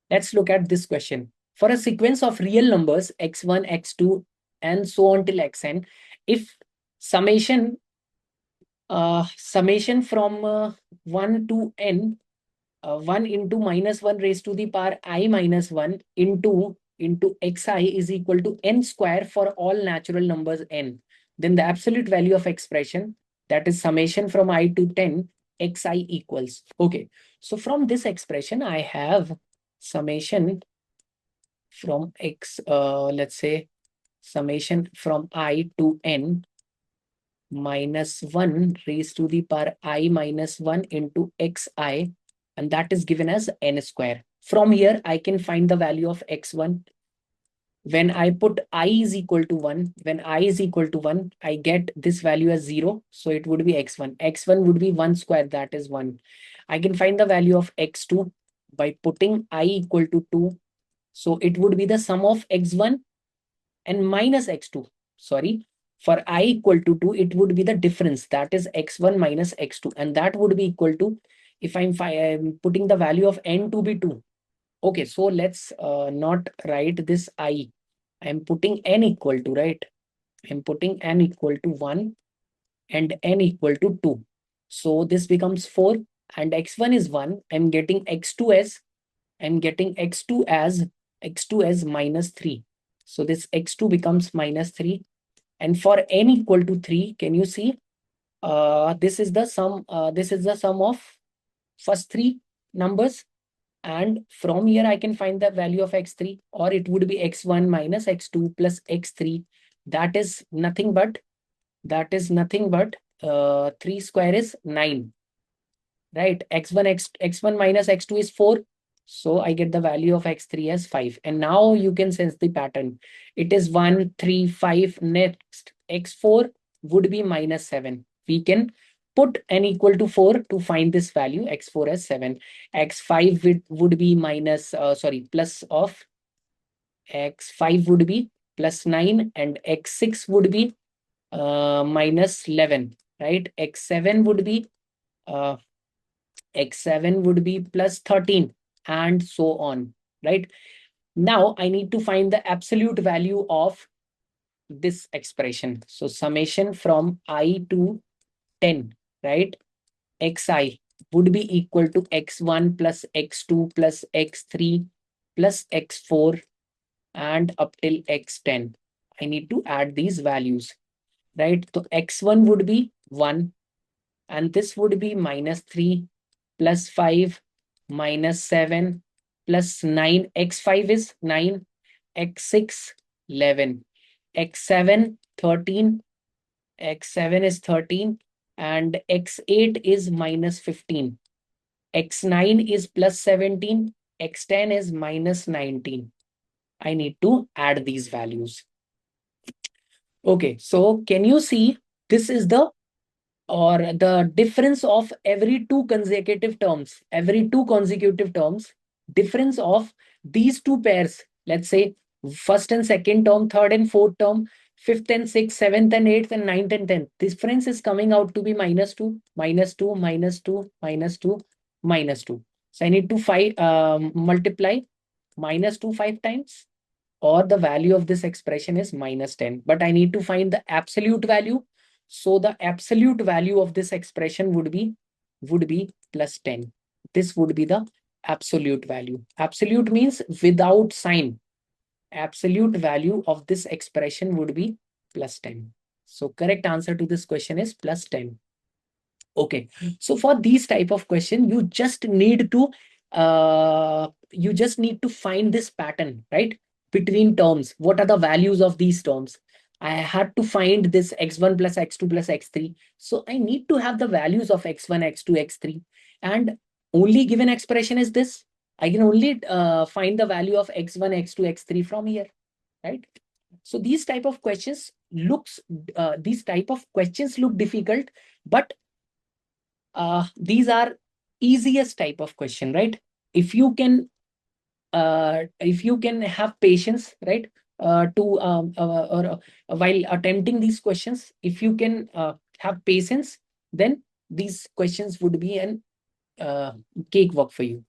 Let's look at this question. For a sequence of real numbers x1, x2, and so on till xn, if summation from 1 to n, 1 into minus 1 raised to the power I minus 1 into xi is equal to n square for all natural numbers n, then the absolute value of expression, that is summation from I to 10 xi equals. Okay, so from this expression I have summation from let's say summation from I to n minus 1 raised to the power I minus 1 into xi, and that is given as n square. From here, I can find the value of x1. When I put I is equal to 1, when I is equal to 1, I get this value as 0. So it would be x1. x1 would be 1 square, that is 1. I can find the value of x2 by putting I equal to 2. So it would be the sum of x1 and minus x2. Sorry, for I equal to 2, it would be the difference, that is x1 minus x2, and that would be equal to, if I'm putting the value of n to be 2. Okay, so let's not write this I. I'm putting n equal to, right? I'm putting n equal to 1 and n equal to 2. So this becomes 4 and x1 is 1. I'm getting x2 as minus 3. So this x2 becomes minus 3. And for n equal to 3, can you see? This is the sum of first three numbers. And from here, I can find the value of x3, or it would be x1 minus x2 plus x3. That is nothing but 3 square is 9. Right? x1 minus x2 is 4. So I get the value of x3 as 5. And now you can sense the pattern. It is 1, 3, 5. Next, x4 would be minus 7. We can put n equal to 4 to find this value, x4 as 7. x5 would be plus of x5 would be plus 9, and x6 would be minus 11, right? x7 would be plus 13, and so on, right? Now I need to find the absolute value of this expression. So summation from I to 10, right? xi would be equal to x1 plus x2 plus x3 plus x4 and up till x10. I need to add these values, right? So x1 would be 1, and this would be minus 3 plus 5 minus 7 plus 9. x5 is 9, x6 11, x7 13, x7 is 13, and x8 is minus 15, x9 is plus 17, x10 is minus 19. I need to add these values. Okay, so can you see this is the difference of every two consecutive terms, difference of these two pairs, let's say first and second term, third and fourth term, fifth and sixth, seventh and eighth, and ninth and 10th. Difference is coming out to be minus 2, minus 2, minus 2, minus 2, minus 2. So I need to multiply minus 2 5 times, or the value of this expression is minus 10. But I need to find the absolute value. So the absolute value of this expression would be plus 10. This would be the absolute value. Absolute means without sign. Absolute value of this expression would be plus 10. So correct answer to this question is plus 10. Okay. So for these type of question, you just need to find this pattern, right? Between terms, what are the values of these terms? I had to find this x1 plus x2 plus x3. So I need to have the values of x1, x2, x3. And only given expression is this. I can only find the value of x1, x2, x3 from here, right? So these type of questions look difficult, but these are easiest type of question, right? If you can have patience, right, while attempting these questions, if you can have patience, then these questions would be an cakewalk for you.